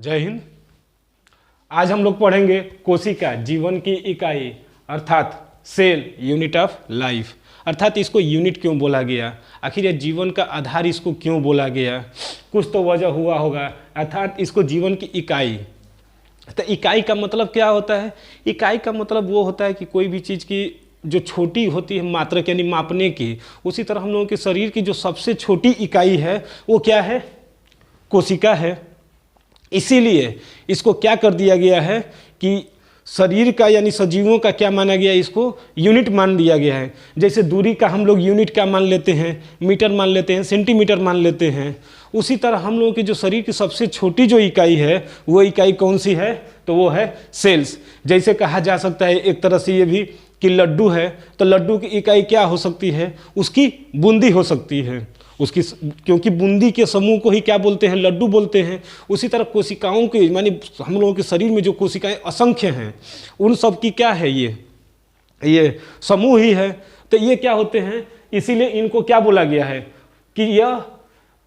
जय हिंद। आज हम लोग पढ़ेंगे कोशिका जीवन की इकाई अर्थात सेल, यूनिट ऑफ लाइफ। अर्थात इसको यूनिट क्यों बोला गया, आखिर ये जीवन का आधार इसको क्यों बोला गया, कुछ तो वजह हुआ होगा। अर्थात इसको जीवन की इकाई, तो इकाई का मतलब क्या होता है? इकाई का मतलब वो होता है कि कोई भी चीज़ की जो छोटी होती है मात्रक यानी मापने की, उसी तरह हम लोगों के शरीर की जो सबसे छोटी इकाई है वो क्या है? कोशिका है। इसीलिए इसको क्या कर दिया गया है कि शरीर का यानी सजीवों का क्या माना गया है? इसको यूनिट मान दिया गया है। जैसे दूरी का हम लोग यूनिट क्या मान लेते हैं? मीटर मान लेते हैं, सेंटीमीटर मान लेते हैं। उसी तरह हम लोगों की जो शरीर की सबसे छोटी जो इकाई है वो इकाई कौन सी है? तो वो है सेल्स। जैसे कहा जा सकता है एक तरह से ये भी कि लड्डू है, तो लड्डू की इकाई क्या हो सकती है? उसकी बूंदी हो सकती है उसकी, क्योंकि बूंदी के समूह को ही क्या बोलते हैं? लड्डू बोलते हैं। उसी तरह कोशिकाओं की मानी हम लोगों के शरीर में जो कोशिकाएं असंख्य हैं, उन सब की क्या है? ये समूह ही है। तो ये क्या होते हैं? इसीलिए इनको क्या बोला गया है कि यह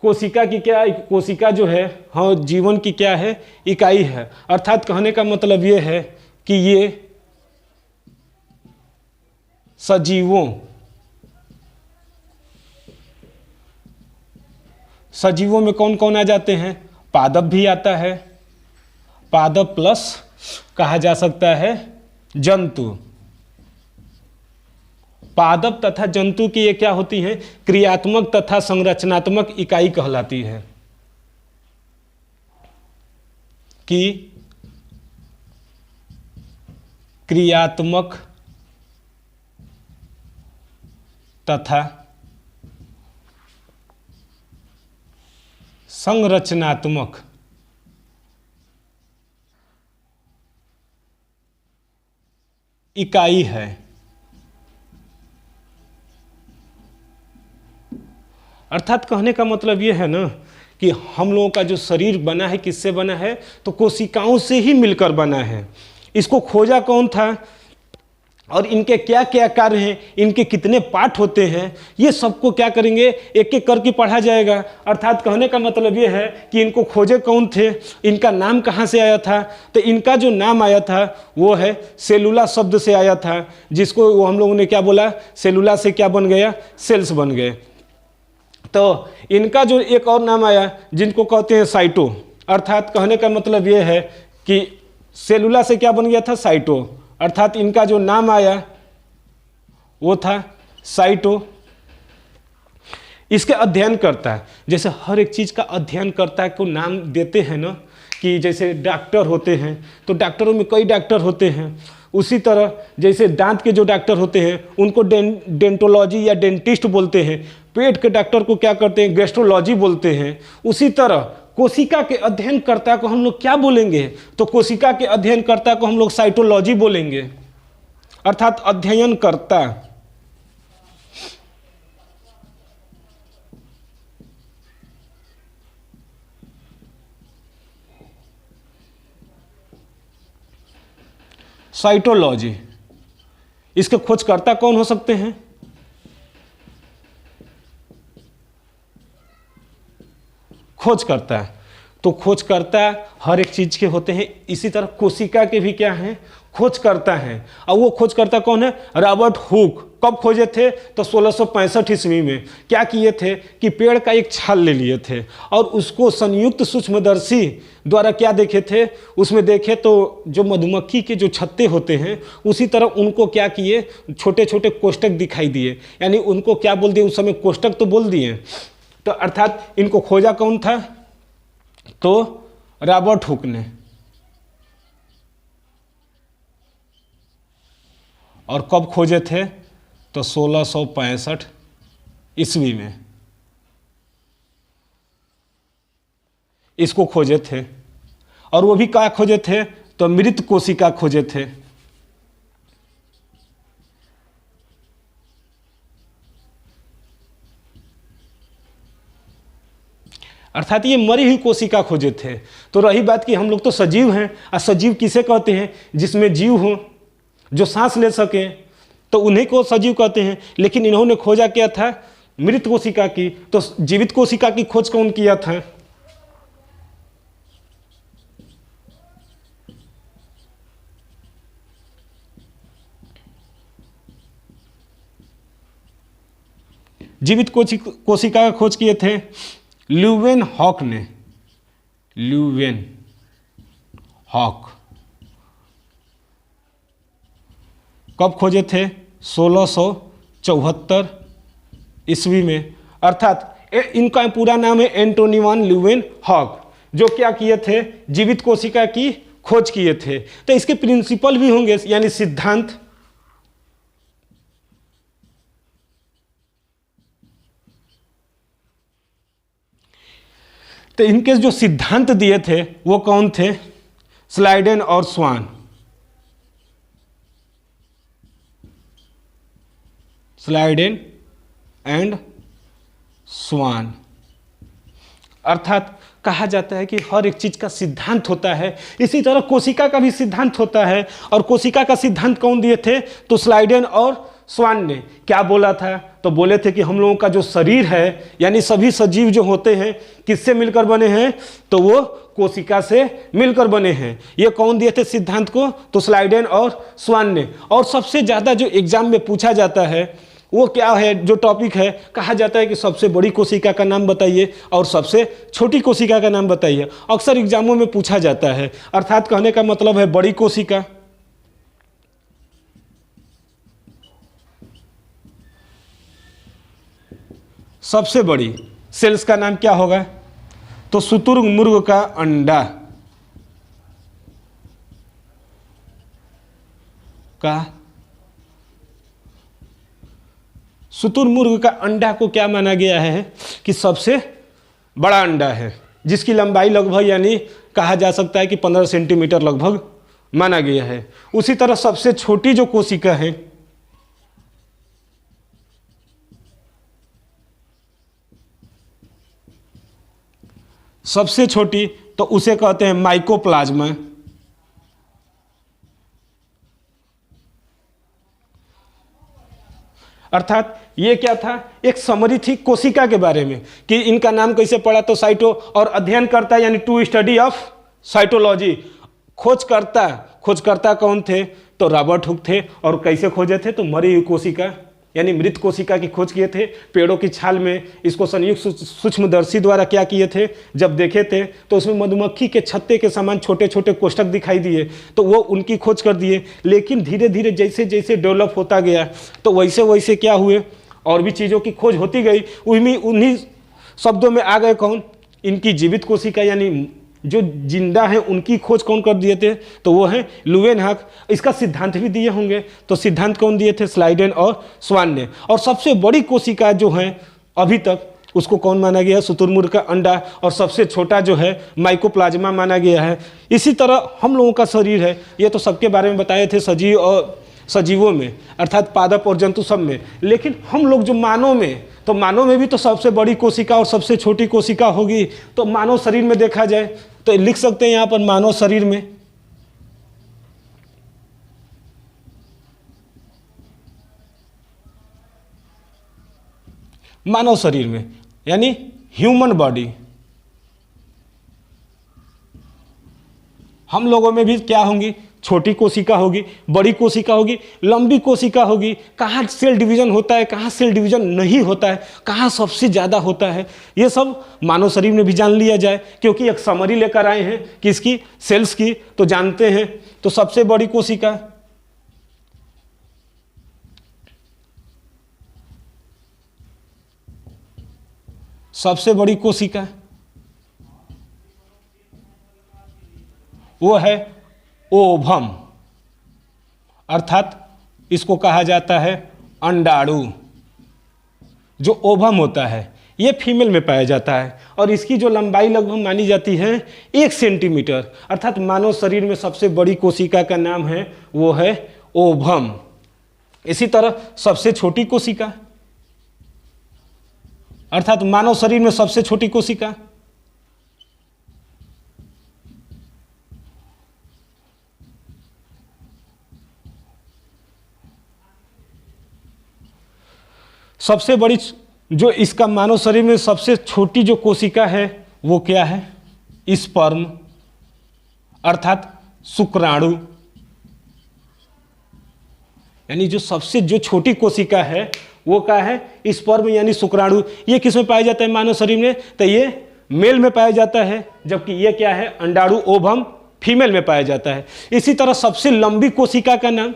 कोशिका की क्या, कोशिका जो है हाँ जीवन की क्या है? इकाई है। अर्थात कहने का मतलब ये है कि ये सजीवों में कौन कौन आ जाते हैं? पादप भी आता है, पादप प्लस कहा जा सकता है जंतु। पादप तथा जंतु की ये क्या होती हैं? क्रियात्मक तथा संरचनात्मक इकाई कहलाती है। कि क्रियात्मक तथा संरचनात्मक इकाई है। अर्थात कहने का मतलब ये है ना कि हम लोगों का जो शरीर बना है किससे बना है? तो कोशिकाओं से ही मिलकर बना है। इसको खोजा कौन था और इनके क्या क्या कार्य हैं, इनके कितने पार्ट होते हैं, ये सबको क्या करेंगे? एक एक करके पढ़ा जाएगा। अर्थात कहने का मतलब ये है कि इनको खोजे कौन थे, इनका नाम कहाँ से आया था? तो इनका जो नाम आया था वो है सेलुला शब्द से आया था, जिसको वो हम लोगों ने क्या बोला? सेलुला से क्या बन गया? सेल्स बन गए। तो इनका जो एक और नाम आया जिनको कहते हैं साइटो। अर्थात कहने का मतलब ये है कि सेलुला से क्या बन गया था? साइटो। अर्थात इनका जो नाम आया वो था साइटो। इसके अध्ययन करता है, जैसे हर एक चीज़ का अध्ययन करता है को नाम देते हैं ना, कि जैसे डॉक्टर होते हैं तो डॉक्टरों में कई डॉक्टर होते हैं। उसी तरह जैसे दांत के जो डॉक्टर होते हैं उनको डेंटोलॉजी या डेंटिस्ट बोलते हैं। पेट के डॉक्टर को क्या करते हैं? गैस्ट्रोलॉजी बोलते हैं। उसी तरह कोशिका के अध्ययनकर्ता को हम लोग क्या बोलेंगे? तो कोशिका के अध्ययनकर्ता को हम लोग साइटोलॉजी बोलेंगे, अर्थात अध्ययनकर्ता। साइटोलॉजी, इसके खोजकर्ता कौन हो सकते हैं? खोजकर्ता। तो खोजकर्ता हर एक चीज के होते हैं, इसी तरह कोशिका के भी क्या हैं? खोजकर्ता हैं। और वो खोजकर्ता कौन है? Robert Hooke. कब खोजे थे? तो 1665 ईस्वी में। क्या किए थे कि पेड़ का एक छाल ले लिए थे और उसको संयुक्त सूक्ष्मदर्शी द्वारा क्या देखे थे? उसमें देखे तो जो मधुमक्खी के जो छत्ते होते हैं उसी तरह उनको क्या किए? छोटे छोटे कोष्ठक दिखाई दिए, यानी उनको क्या बोल दिए? उस समय कोष्ठक तो बोल दिए। तो अर्थात इनको खोजा कौन था? तो रॉबर्ट हुक ने। और कब खोजे थे? तो 1665 ईस्वी में इसको खोजे थे। और वो भी क्या खोजे थे? तो मृत कोशिका खोजे थे। अर्थात ये मरी हुई कोशिका खोजे थे। तो रही बात कि हम लोग तो सजीव हैं, और सजीव किसे कहते हैं? जिसमें जीव हो, जो सांस ले सके, तो उन्हीं को सजीव कहते हैं। लेकिन इन्होंने खोजा क्या था? मृत कोशिका की। तो जीवित कोशिका की खोज कौन किया था? जीवित कोशिका का खोज किए थे ल्यूवेन हॉक ने। ल्यूवेन हॉक कब खोजे थे? 1674 ईस्वी में। अर्थात इनका पूरा नाम है एंटोनी वान ल्यूवेन हॉक, जो क्या किए थे? जीवित कोशिका की खोज किए थे। तो इसके प्रिंसिपल भी होंगे, यानी सिद्धांत। तो इनके जो सिद्धांत दिए थे वो कौन थे? स्लाइडेन और स्वान। स्लाइडेन एंड स्वान। अर्थात कहा जाता है कि हर एक चीज का सिद्धांत होता है, इसी तरह कोशिका का भी सिद्धांत होता है। और कोशिका का सिद्धांत कौन दिए थे? तो स्लाइडेन और स्वान ने। क्या बोला था? तो बोले थे कि हम लोगों का जो शरीर है, यानी सभी सजीव जो होते हैं, किससे मिलकर बने हैं? तो वो कोशिका से मिलकर बने हैं। ये कौन दिए थे सिद्धांत को? तो स्लाइडेन और स्वान ने। और सबसे ज़्यादा जो एग्जाम में पूछा जाता है वो क्या है? जो टॉपिक है, कहा जाता है कि सबसे बड़ी कोशिका का नाम बताइए और सबसे छोटी कोशिका का नाम बताइए। अक्सर एग्जामों में पूछा जाता है। अर्थात कहने का मतलब है बड़ी कोशिका। सबसे बड़ी सेल्स का नाम क्या होगा? तो शुतुरमुर्ग का अंडा का। शुतुरमुर्ग का अंडा को क्या माना गया है कि सबसे बड़ा अंडा है, जिसकी लंबाई लगभग, यानी कहा जा सकता है कि 15 सेंटीमीटर लगभग माना गया है। उसी तरह सबसे छोटी जो कोशिका है, सबसे छोटी, तो उसे कहते हैं माइकोप्लाज्मा। अर्थात ये क्या था? एक समरी थी कोशिका के बारे में कि इनका नाम कैसे पड़ा? तो साइटो, और अध्ययन करता यानी टू स्टडी ऑफ साइटोलॉजी। खोजकर्ता कौन थे? तो रॉबर्ट हुक थे। और कैसे खोजे थे? तो मरी हुई कोशिका यानी मृत कोशिका की खोज किए थे। पेड़ों की छाल में इसको संयुक्त सूक्ष्मदर्शी द्वारा क्या किए थे? जब देखे थे तो उसमें मधुमक्खी के छत्ते के समान छोटे छोटे कोष्ठक दिखाई दिए, तो वो उनकी खोज कर दिए। लेकिन धीरे धीरे जैसे जैसे डेवलप होता गया तो वैसे वैसे क्या हुए, और भी चीज़ों की खोज होती गई। उन्हीं शब्दों में आ गए कौन? इनकी जीवित कोशिका, यानी जो जिंदा है उनकी खोज कौन कर दिए थे? तो वो है ल्यूवेन हॉक। इसका सिद्धांत भी दिए होंगे। तो सिद्धांत कौन दिए थे? स्लाइडेन और स्वान ने। और सबसे बड़ी कोशिका जो है अभी तक, उसको कौन माना गया? शुतुरमुर्ग का अंडा। और सबसे छोटा जो है माइकोप्लाज्मा माना गया है। इसी तरह हम लोगों का शरीर है, ये तो सबके बारे में बताए थे, सजीव और सजीवों में, अर्थात पादप और जंतु सब में। लेकिन हम लोग जो मानव में, तो मानव में भी तो सबसे बड़ी कोशिका और सबसे छोटी कोशिका होगी। तो मानव शरीर में देखा जाए तो लिख सकते हैं यहाँ पर मानव शरीर में, मानव शरीर में यानी ह्यूमन बॉडी, हम लोगों में भी क्या होंगी? छोटी कोशिका होगी, बड़ी कोशिका होगी, लंबी कोशिका होगी। कहाँ सेल डिवीजन होता है, कहाँ सेल डिवीजन नहीं होता है, कहाँ सबसे ज़्यादा होता है, ये सब मानव शरीर में भी जान लिया जाए। क्योंकि एक समरी लेकर आए हैं किसकी? सेल्स की। तो जानते हैं, तो सबसे बड़ी कोशिका, सबसे बड़ी कोशिका वो है ओवम। अर्थात इसको कहा जाता है अंडाणु। जो ओवम होता है ये फीमेल में पाया जाता है और इसकी जो लंबाई लगभग मानी जाती है 1 सेंटीमीटर। अर्थात मानव शरीर में सबसे बड़ी कोशिका का नाम है वो है ओवम। इसी तरह सबसे छोटी कोशिका, अर्थात मानव शरीर में सबसे छोटी कोशिका, सबसे बड़ी जो इसका मानव शरीर में सबसे छोटी जो कोशिका है वो क्या है? स्पर्म, अर्थात शुक्राणु। यानी जो सबसे जो छोटी कोशिका है वो क्या है, स्पर्म यानी शुक्राणु। ये किस में पाया जाता है मानव शरीर में, तो ये मेल में पाया जाता है, जबकि ये क्या है, अंडाणु ओवम फीमेल में पाया जाता है। इसी तरह सबसे लंबी कोशिका का नाम,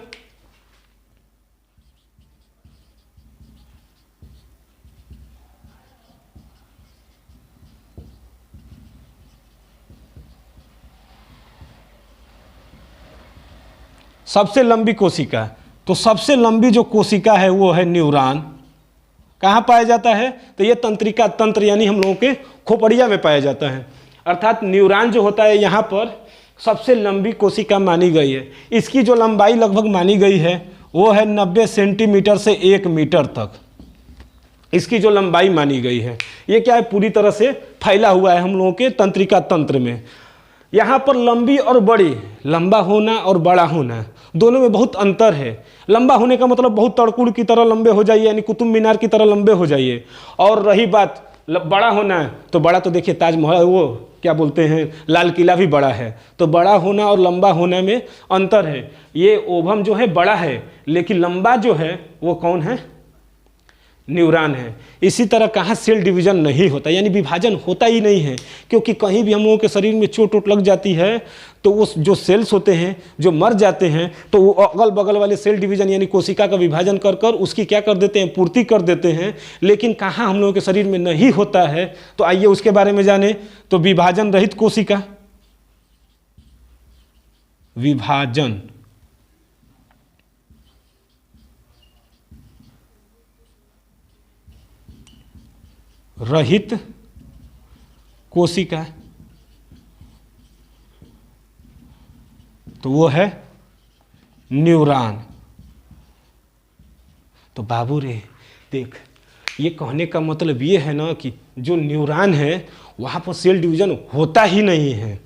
सबसे लंबी कोशिका, तो सबसे लंबी जो कोशिका है वो है न्यूरॉन। कहाँ पाया जाता है, तो ये तंत्रिका तंत्र यानी हम लोगों के खोपड़िया में पाया जाता है। अर्थात न्यूरॉन जो होता है यहाँ पर सबसे लंबी कोशिका मानी गई है। इसकी जो लंबाई लगभग मानी गई है वो है 90 सेंटीमीटर से 1 मीटर तक, इसकी जो लंबाई मानी गई है। ये क्या है, पूरी तरह से फैला हुआ है हम लोगों के तंत्रिका तंत्र में। यहाँ पर लंबी और बड़ी, लंबा होना और बड़ा होना दोनों में बहुत अंतर है। लंबा होने का मतलब बहुत तड़कुड़ की तरह लंबे हो जाइए, यानी कुतुब मीनार की तरह लंबे हो जाइए। और रही बात बड़ा होना है, तो बड़ा तो देखिए ताजमहल, वो क्या बोलते हैं, लाल किला भी बड़ा है। तो बड़ा होना और लंबा होने में अंतर है। ये ओवम जो है बड़ा है, लेकिन लंबा जो है वो कौन है, न्यूरॉन है। इसी तरह कहाँ सेल डिवीजन नहीं होता, यानी विभाजन होता ही नहीं है, क्योंकि कहीं भी हम लोगों के शरीर में चोट वोट लग जाती है तो वो जो सेल्स होते हैं जो मर जाते हैं, तो वो अगल बगल वाले सेल डिवीजन यानी कोशिका का विभाजन कर कर उसकी क्या कर देते हैं, पूर्ति कर देते हैं। लेकिन कहाँ हम लोगों के शरीर में नहीं होता है, तो आइए उसके बारे में जाने। तो विभाजन रहित कोशिका, विभाजन रहित कोशिका, तो वो है न्यूरॉन। तो बाबू रे देख, ये कहने का मतलब ये है ना कि जो न्यूरॉन है वहाँ पर सेल डिवीजन होता ही नहीं है।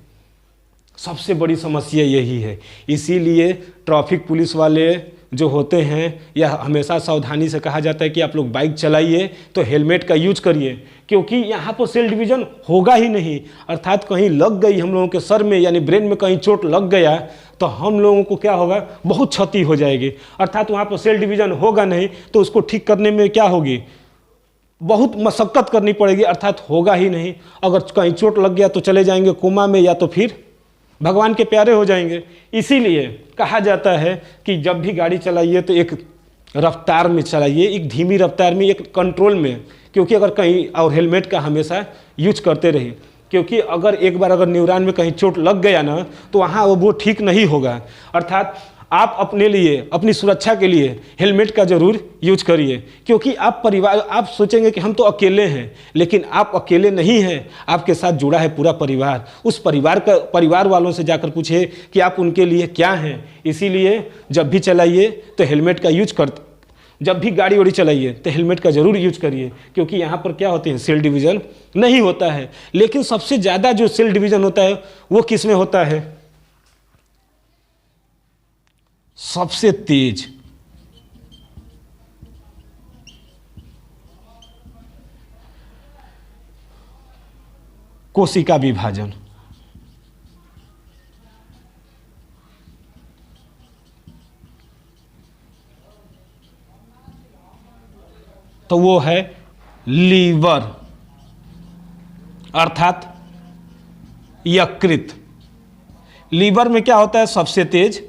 सबसे बड़ी समस्या यही है। इसीलिए ट्रैफिक पुलिस वाले जो होते हैं, यह हमेशा सावधानी से कहा जाता है कि आप लोग बाइक चलाइए तो हेलमेट का यूज करिए, क्योंकि यहाँ पर सेल डिवीजन होगा ही नहीं। अर्थात कहीं लग गई हम लोगों के सर में यानी ब्रेन में कहीं चोट लग गया तो हम लोगों को क्या होगा, बहुत क्षति हो जाएगी। अर्थात वहाँ पर सेल डिवीजन होगा नहीं तो उसको ठीक करने में क्या होगी, बहुत मशक्क़त करनी पड़ेगी। अर्थात होगा ही नहीं। अगर कहीं चोट लग गया तो चले जाएंगे कोमा में, या तो फिर भगवान के प्यारे हो जाएंगे। इसीलिए कहा जाता है कि जब भी गाड़ी चलाइए तो एक रफ्तार में चलाइए, एक धीमी रफ्तार में, एक कंट्रोल में, क्योंकि अगर कहीं और हेलमेट का हमेशा यूज करते रहिए, क्योंकि अगर एक बार अगर न्यूरॉन में कहीं चोट लग गया ना तो वहाँ वो ठीक नहीं होगा। अर्थात आप अपने लिए, अपनी सुरक्षा के लिए हेलमेट का ज़रूर यूज करिए, क्योंकि आप सोचेंगे कि हम तो अकेले हैं, लेकिन आप अकेले नहीं हैं, आपके साथ जुड़ा है पूरा परिवार। उस परिवार वालों से जाकर पूछिए कि आप उनके लिए क्या हैं। इसीलिए जब भी चलाइए तो हेलमेट का यूज जब भी गाड़ी वाड़ी चलाइए तो हेलमेट का ज़रूर यूज करिए, क्योंकि यहाँ पर क्या होते हैं, सेल डिवीज़न नहीं होता है। लेकिन सबसे ज़्यादा जो सेल डिवीज़न होता है वो किस में होता है, सबसे तेज कोशिका विभाजन। तो वो है लीवर, अर्थात यकृत। लीवर में क्या होता है, सबसे तेज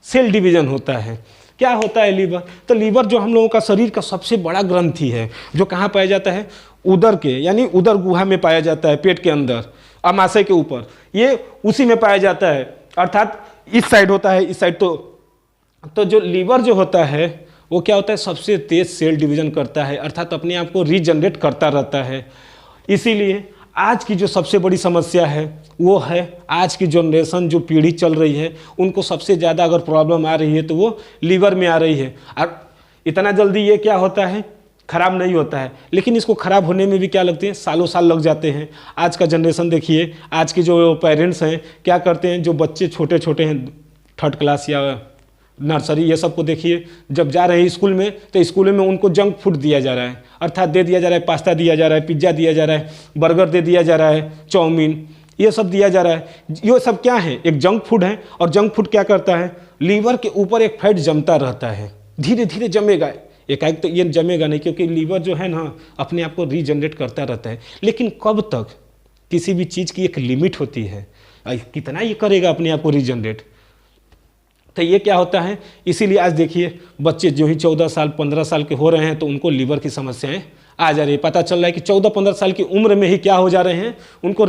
सेल डिवीजन होता है। क्या होता है लीवर, तो लीवर जो हम लोगों का शरीर का सबसे बड़ा ग्रंथि है, जो कहाँ पाया जाता है, उदर के यानी उदर गुहा में पाया जाता है, पेट के अंदर अमाशय के ऊपर, ये उसी में पाया जाता है। अर्थात इस साइड होता है, इस साइड तो जो लीवर जो होता है वो क्या होता है, सबसे तेज सेल डिवीजन करता है, अर्थात अपने आप को रीजनरेट करता रहता है। इसीलिए आज की जो सबसे बड़ी समस्या है वो है, आज की जनरेशन जो पीढ़ी चल रही है उनको सबसे ज़्यादा अगर प्रॉब्लम आ रही है तो वो लीवर में आ रही है। और इतना जल्दी ये क्या होता है, ख़राब नहीं होता है, लेकिन इसको ख़राब होने में भी क्या लगते हैं, सालों साल लग जाते हैं। आज का जनरेशन देखिए, आज के जो पेरेंट्स हैं क्या करते हैं, जो बच्चे छोटे छोटे हैं 3rd क्लास या नर्सरी, ये सब को देखिए, जब जा रहे हैं स्कूल में तो स्कूल में उनको जंक फूड दिया जा रहा है, अर्थात दे दिया जा रहा है, पास्ता दिया जा रहा है, पिज्ज़ा दिया जा रहा है, बर्गर दे दिया जा रहा है, चाउमीन, ये सब दिया जा रहा है। ये सब क्या है, एक जंक फूड है। और जंक फूड क्या करता है, लीवर के ऊपर एक फैट जमता रहता है, धीरे धीरे जमेगा, एकाएक तो ये जमेगा नहीं, क्योंकि लीवर जो है ना अपने आप को रीजनरेट करता रहता है। लेकिन कब तक, किसी भी चीज़ की एक लिमिट होती है, कितना ये करेगा अपने आप को रीजनरेट। तो ये क्या होता है, इसीलिए आज देखिए बच्चे जो ही 14 साल 15 साल के हो रहे हैं तो उनको लीवर की समस्याएं आ जा रही है। पता चल रहा है कि 14-15 साल की उम्र में ही क्या हो जा रहे हैं, उनको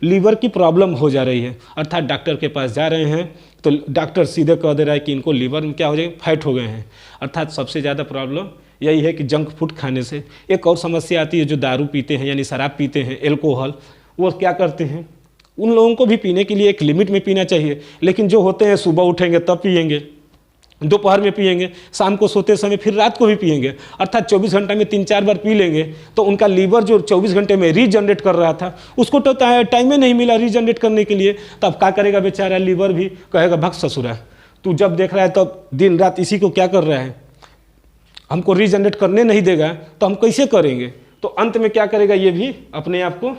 लीवर की प्रॉब्लम हो जा रही है। अर्थात डॉक्टर के पास जा रहे हैं तो डॉक्टर सीधे कह दे रहा है कि इनको लीवर में क्या हो जाएगा, फैट हो गए हैं। अर्थात सबसे ज़्यादा प्रॉब्लम यही है कि जंक फूड खाने से। एक और समस्या आती है, जो दारू पीते हैं यानी शराब पीते हैं, एल्कोहल, वो क्या करते हैं, उन लोगों को भी पीने के लिए एक लिमिट में पीना चाहिए। लेकिन जो होते हैं सुबह उठेंगे तब पिएंगे, दोपहर में पिएंगे, शाम को सोते समय, फिर रात को भी पिएंगे। अर्थात 24 घंटे में 3-4 बार पी लेंगे तो उनका लीवर जो 24 घंटे में रीजनरेट कर रहा था उसको तो टाइम ही नहीं मिला रीजनरेट करने के लिए। तब क्या करेगा बेचारा, लीवर भी कहेगा भक्त ससुरा, तू जब देख रहा है तब दिन रात इसी को क्या कर रहा है, हमको रीजनरेट करने नहीं देगा तो हम कैसे करेंगे। तो अंत में क्या करेगा, ये भी अपने आप को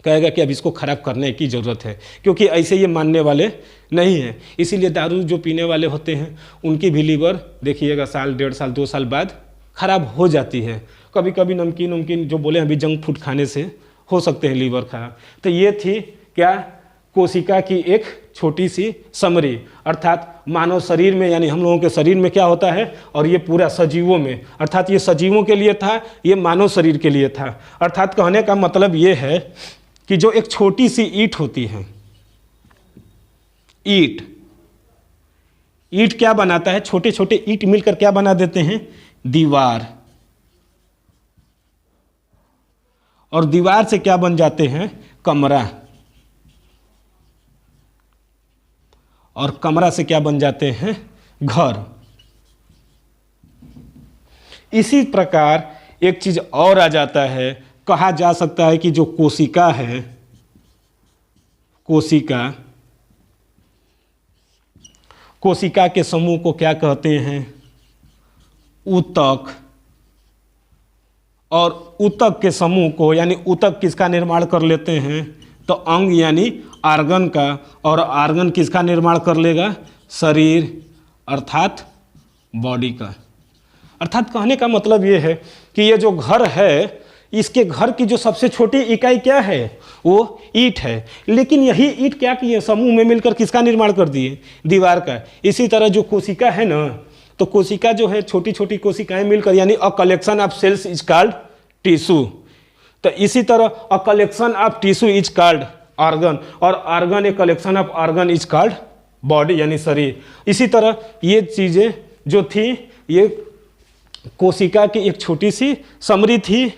कहेगा कि अब इसको खराब करने की ज़रूरत है, क्योंकि ऐसे ये मानने वाले नहीं हैं। इसीलिए दारू जो पीने वाले होते हैं उनकी भी लीवर देखिएगा साल 1.5 साल 2 साल बाद खराब हो जाती है। कभी कभी नमकीन जो बोले अभी जंक फूड खाने से हो सकते हैं लीवर खराब। तो ये थी क्या, कोशिका की एक छोटी सी समरी। अर्थात मानव शरीर में यानी हम लोगों के शरीर में क्या होता है, और ये पूरा सजीवों में, अर्थात ये सजीवों के लिए था, ये मानव शरीर के लिए था। अर्थात कहने का मतलब ये है कि जो एक छोटी सी ईंट होती है, ईंट क्या बनाता है, छोटे छोटे ईंट मिलकर क्या बना देते हैं, दीवार। और दीवार से क्या बन जाते हैं, कमरा। और कमरा से क्या बन जाते हैं, घर। इसी प्रकार एक चीज और आ जाता है, कहा जा सकता है कि जो कोशिका है, कोशिका के समूह को क्या कहते हैं, ऊतक। और ऊतक के समूह को यानी ऊतक किसका निर्माण कर लेते हैं, तो अंग यानी आर्गन का। और आर्गन किसका निर्माण कर लेगा, शरीर अर्थात बॉडी का। अर्थात कहने का मतलब ये है कि ये जो घर है, इसके घर की जो सबसे छोटी इकाई क्या है, वो ईंट है। लेकिन यही ईंट क्या किए, समूह में मिलकर किसका निर्माण कर दिए, दीवार का। इसी तरह जो कोशिका है ना, तो कोशिका जो है छोटी छोटी कोशिकाएं मिलकर यानी a collection of cells is called tissue. तो इसी तरह a collection of tissue is called organ, और organ a collection of organ is called body यानी शरीर। इसी तरह ये चीज़ें जो थी, ये कोशिका की एक छोटी सी समरी थी।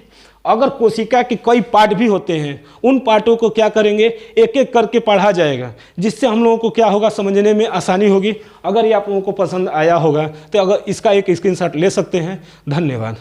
अगर कोशिका के कई पार्ट भी होते हैं, उन पार्टों को क्या करेंगे, एक एक करके पढ़ा जाएगा, जिससे हम लोगों को क्या होगा, समझने में आसानी होगी। अगर ये आप लोगों को पसंद आया होगा तो अगर इसका एक स्क्रीनशॉट ले सकते हैं। धन्यवाद।